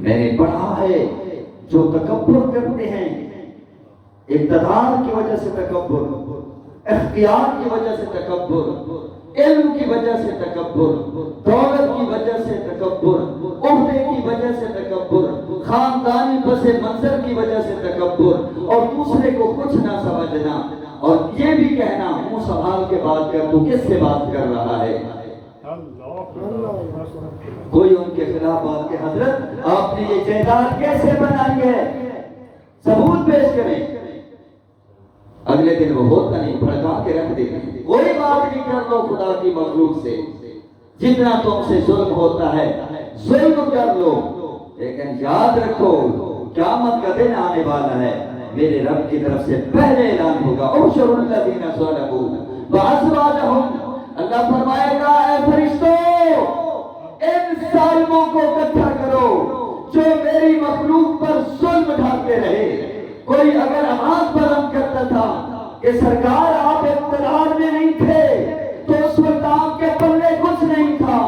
میں نے پڑھا ہے جو تکبر کرتے ہیں، اقتدار کی وجہ سے تکبر، اختیار کی وجہ سے تکبر، علم کی وجہ سے تکبر، دولت کی وجہ سے تکبر، عہدے کی وجہ سے تکبر، خاندانی پس منظر کی وجہ سے تکبر، اور دوسرے کو کچھ نہ سمجھنا، اور یہ بھی کہنا منہ سنبھال کے بات کر، تو کس سے بات کر رہا ہے؟ کوئی ان کے خلاف بات کہ حضرت آپ نے یہ جائیداد کیسے بنائی ہے، ثبوت پیش کریں، اگلے دن وہ ہوتا نہیں، بھڑکا کے رکھ دیتے ہیں، کوئی بات نہیں کر لو خدا کی مخلوق سے، جتنا تم سے ظلم ہوتا ہے ظلم کر لو، لیکن یاد رکھو قیامت کا دن آنے والا ہے، میرے رب کی طرف سے پہلے اعلان ہوگا احشروا الذین ظلموا وازواجہم، اللہ فرمائے گا اے فرشتوں ان ظالموں کو اکٹھا کرو جو میری مخلوق پر ظلم ڈھاتے رہے۔ کوئی اگر آواز بلند کرتا تھا کہ سرکار آپ اقتدار میں نہیں تھے تو اس وقت آپ کے پلے کچھ نہیں تھا،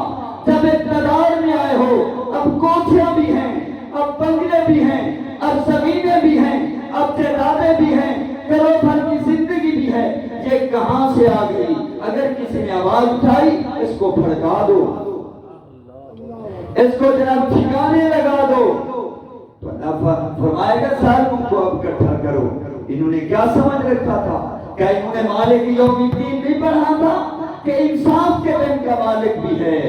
جب اقتدار میں آئے ہو اب کوٹھیاں بھی ہیں، اب بنگلے بھی ہیں، اب زمینیں بھی ہیں، اب جائیدادیں بھی ہیں، کرو بھر کی زندگی بھی ہے، یہ کہاں سے آ گئی؟ اگر کسی نے آواز اٹھائی اس کو بھڑکا دو، اس کو جناب ٹھکانے لگا دو، تو اللہ فرمائے گا ظالموں کو اب اکٹھا کرو۔ انہوں نے کیا سمجھ رکھا تھا؟ کیا انہوں نے مالک یوم الدین نہیں پڑھا تھا کہ انصاف کے دن کا مالک بھی ہے؟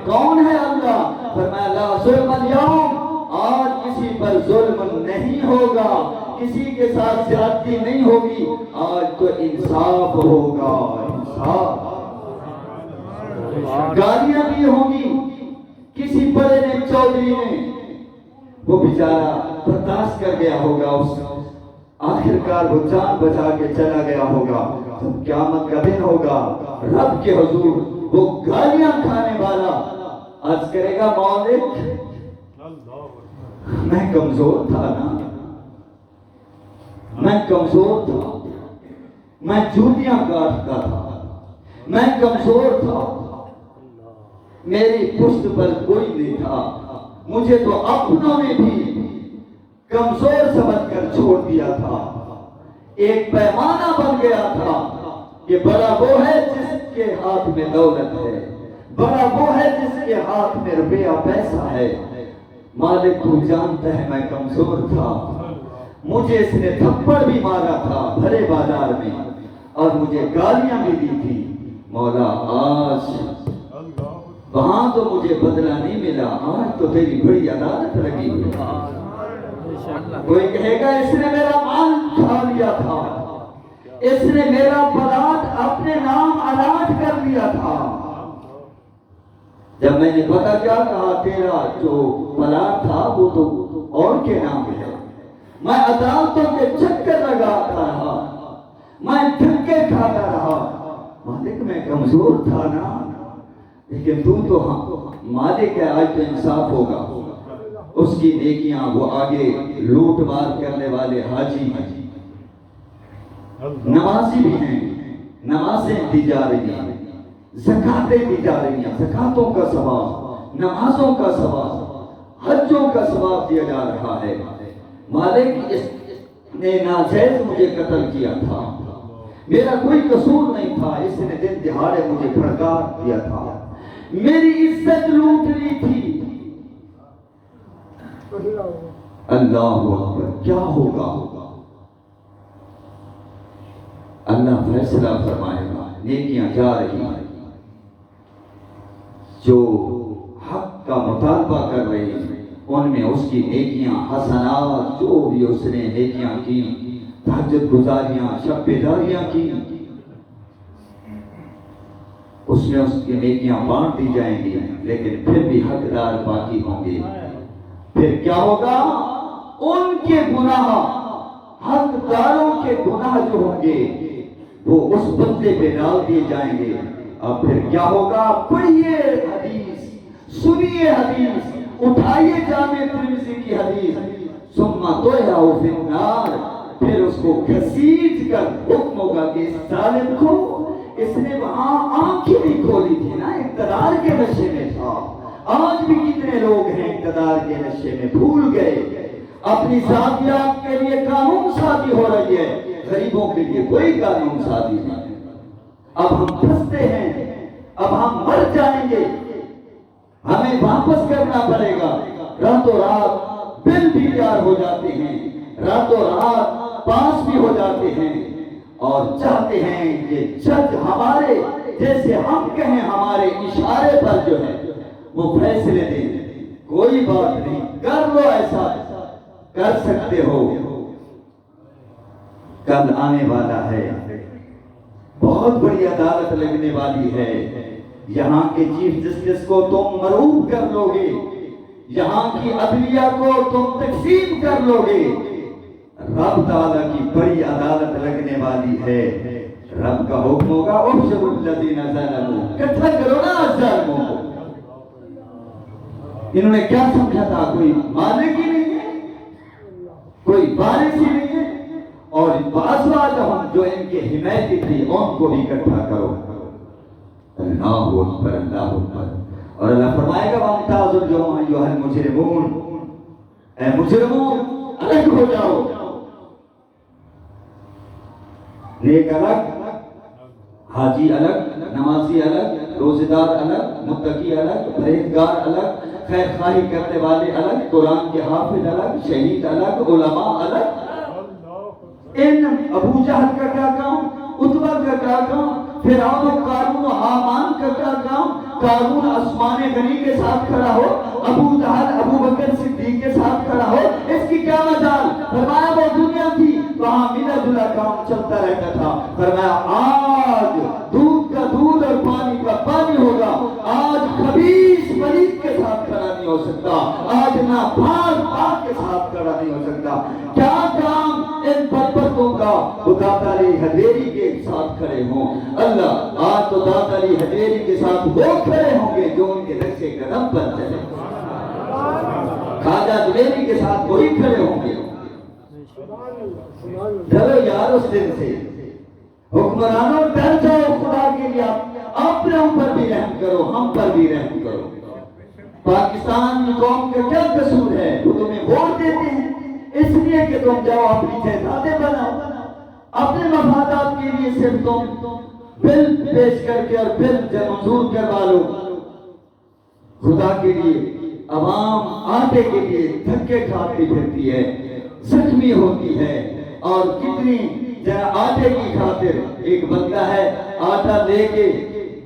کون ہے اللہ؟ فرمایا لا ظلم اليوم، آج کسی پر ظلم نہیں ہوگا، کسی کے ساتھ زیادتی نہیں ہوگی، آج تو انصاف ہوگا، انصاف۔ گالیاں بھی ہوں گی، کسی بڑے نے چودھری نے وہ بیچارہ برداشت کر گیا ہوگا، اس آخرکار وہ جان بچا کے چلا گیا ہوگا، جب قیامت کا دن ہوگا رب کے حضور وہ گالیاں کھانے والا عرض کرے گا مالک میں کمزور تھا نا، میں کمزور تھا، میں جوتیاں کاٹتا تھا، میں کمزور تھا، میری پشت پر کوئی نہیں تھا، مجھے تو اپنوں نے بھی کمزور سمجھ کر چھوڑ دیا تھا، ایک پیمانہ بن گیا تھا کہ بڑا وہ ہے جس کے ہاتھ میں دولت ہے، بڑا وہ ہے جس کے ہاتھ میں روپیہ پیسہ ہے۔ مالک تو جانتا ہے میں کمزور تھا، مجھے اس نے تھپڑ بھی مارا تھا بھرے بازار میں اور مجھے گالیاں بھی دی تھی، مولا آج وہاں تو مجھے بدلہ نہیں ملا، آج تو تیری بڑی عدالت لگی ہوئی۔ کوئی کہے گا اس نے میرا مال کھا لیا تھا، اس نے میرا پلاٹ اپنے نام الاٹ کر لیا تھا۔ جب میں نے پتا کیا کہا تیرا جو پلاٹ تھا وہ تو اور کے نام ہے، میں عدالتوں کے چکر لگاتا رہا، میں دھکے کھاتا رہا، مالک میں کمزور تھا نا، لیکن تو مالک ہے، آج تو انصاف ہوگا۔ اس کی نیکیاں وہ آگے لوٹ مار کرنے والے حاجی نمازی بھی ہیں، نمازیں دی جا رہی ہیں، زکاتیں دی جا رہی ہیں، زکاتوں کا ثواب، نمازوں کا ثواب، حجوں کا ثواب دیا جا رہا ہے۔ مالک اس نے ناجائز مجھے قتل کیا تھا، میرا کوئی قصور نہیں تھا، اس نے دن دہاڑے مجھے بھڑکا دیا تھا، میری عزت لوٹ لی تھی۔ اللہ اکبر، کیا ہوگا؟ اللہ فیصلہ فرمائے گا، نیکیاں جا رہی ہیں، جو حق کا مطالبہ کر رہے ہیں ان میں اس کی نیکیاں، حسنات، جو بھی اس نے نیکیاں کی، تہجد گزاریاں، شب بیداریاں کی، اس میں اس کی نیکیاں بانٹ دی جائیں گی، لیکن پھر بھی حقدار باقی ہوں گے۔ پھر کیا ہوگا؟ ان کے گناہ، حقداروں کے گناہ جو ہوں گے وہ اس بندے پہ ڈال دیے جائیں گے۔ اب پھر کیا ہوگا؟ پڑھیے حدیث، سنیے حدیث، اٹھائیے جامع ترمذی کی حدیث، ثم طیعوا فی النار، پھر اس کو گھسیٹ کر حکم ہوگا کہ اس ظالم کو، اس نے وہاں آنکھیں نہیں کھولی تھی نا، اقتدار کے نشے میں تھا، آج بھی کتنے لوگ ہیں اقتدار کے نشے میں بھول گئے، اپنی ذاتیات کے لیے قانون سازی ہو رہی ہے، غریبوں کے لیے کوئی قانون سازی نہیں۔ اب ہم پھنستے ہیں، اب ہم مر جائیں گے، ہمیں واپس کرنا پڑے گا۔ راتوں رات بل بھی تیار ہو جاتے ہیں، راتوں رات پاس بھی ہو جاتے ہیں، اور چاہتے ہیں کہ جج ہمارے جیسے ہم کہیں ہمارے اشارے پر جو ہے وہ فیصلے دیں۔ کوئی بات نہیں، کر لو، ایسا کر سکتے ہو۔ کل آنے والا ہے، بہت بڑی عدالت لگنے والی ہے، یہاں کے چیف جسٹس کو تم مرعوب کر لو گے، یہاں کی عدلیہ کو تم تقسیم کر لو گے۔ رب تعالیٰ کی بڑی عدالت لگنے والی ہے، رب کا حکم ہوگا احشروا الذین ظلموا، اکٹھا کرو نا ظالموں کو۔ انہوں نے کیا سمجھا تھا؟ کوئی مالک ہی نہیں ہے، کوئی وارث ہی نہیں ہے، اور بازوالہم جو ان کے حمایتی تھی ان کو بھی اکٹھا کرو۔ اللہ اکبر، اللہ اکبر۔ اور اللہ فرمائے گا وَامْتَازُوا الْيَوْمَ أَيُّهَا الْمُجْرِمُونَ، اے مجرمون الگ ہو جاؤ، نیک الگ، حاجی الگ، نمازی الگ، روزہ دار الگ، متقی الگ، پرہیزگار الگ، خیر خواہی کرنے والے الگ، قرآن کے حافظ الگ، شہید الگ، علماء الگ۔ ان ابو جہل کا کیا کام، عتبہ کا کیا کام، فرعون و قارون و حامان کا کیا کام؟ قارون عثمان غنی کے ساتھ کھڑا ہو، ابو جہل ابو بکر صدیق کے ساتھ کھڑا ہو، اس کی کیا مجال؟ فرمایا وہ دنیا تھی وہاں ملا جلا کام چلتا رہتا تھا۔ فرمایا آج دودھ کا دودھ اور پانی کا پانی ہوگا، آج خبیث پلید کے ساتھ کھڑا نہیں ہو سکتا، آج ناپاک پاک کے ساتھ کھڑا نہیں ہو سکتا۔ کیا کام ان بدبختوں کا؟ وہ داتا علی حجویری کے ساتھ کھڑے ہوں۔ اللہ آج تو داتا علی حجویری کے ساتھ وہ کھڑے ہوں گے جو ان کے نقشے قدم پر چلے، خواجہ حجویری کے ساتھ وہی کھڑے ہوں گے۔ ڈرو یار اس دن سے، حکمرانوں ڈر جاؤ خدا کے لیے، اپنے اوپر بھی رحم کرو، ہم پر بھی رحم کرو۔ پاکستان کی قوم کا کیا قصور ہے؟ وہ تمہیں ووٹ دیتے ہیں اس لیے کہ تم جاؤ اپنی جائیدادیں بناؤ، اپنے مفادات کے لیے صرف تم بل پیش کر کے اور بل منظور کروا لو۔ خدا کے لیے عوام آٹے کے لیے دھکے کھاتی پھرتی ہے، زخمی ہوتی ہے، اور کتنی آٹے کی خاطر ایک بندہ ہے آٹا لے کے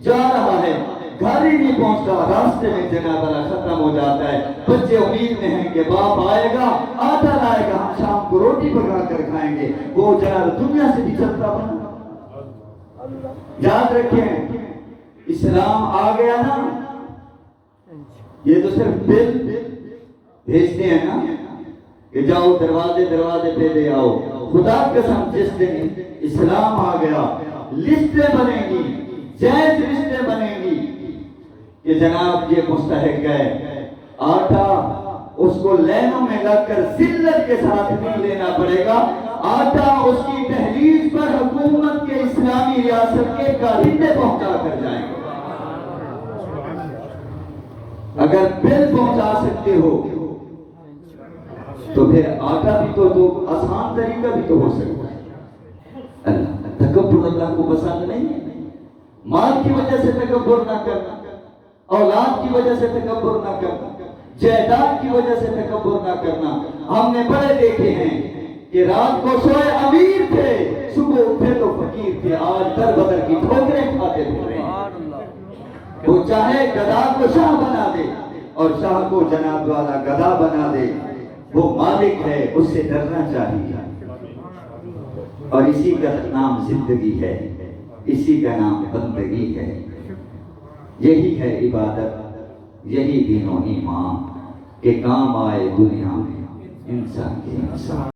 جا رہا ہے، گھر ہی نہیں پہنچتا، راستے میں جنازہ ختم ہو جاتا ہے، بچے امید میں ہیں کہ باپ آئے گا آٹا لائے گا، ہم شام کو روٹی پکا کر کھائیں گے، وہ جنازہ دنیا سے بھی چلتا بنا۔ یاد رکھیں اسلام آ گیا نا، یہ تو صرف بل بھیجتے ہیں نا کہ جاؤ دروازے دروازے پہ لے آؤ۔ خدا قسم جس دن اسلام آ گیا لسٹیں بنیں گی، جائز لسٹیں بنیں گی کہ جناب یہ مستحق ہے، آٹا اس کو لینوں میں لگ کر ذلت کے ساتھ نہیں لینا پڑے گا، آٹا اس کی دہلیز پر حکومت کے اسلامی ریاست کے کارندے پہنچا کر جائیں گے۔ اگر بل پہنچا سکتے ہو تو پھر آٹا بھی تو آسان طریقہ بھی تو ہو سکتا ہے۔ اللہ تکبر اللہ کو پسند نہیں ہے، مال کی وجہ سے تکبر نہ کرنا، اولاد کی وجہ سے تکبر نہ کرنا، جائیداد کی وجہ سے تکبر نہ کرنا۔ ہم نے بڑے دیکھے ہیں کہ رات کو سوئے امیر تھے، صبح اٹھے تو فقیر تھے، آج در بدر کی ٹھوکریں کھاتے پھر رہے ہیں۔ وہ چاہے گدھا کو شاہ بنا دے اور شاہ کو جناب والا گدھا بنا دے، وہ مالک ہے، اس سے ڈرنا چاہیے، اور اسی کا نام زندگی ہے، اسی کا نام بندگی ہے، یہی ہے عبادت، یہی دین و ایمان کہ کام آئے دنیا میں انسان کے انسان۔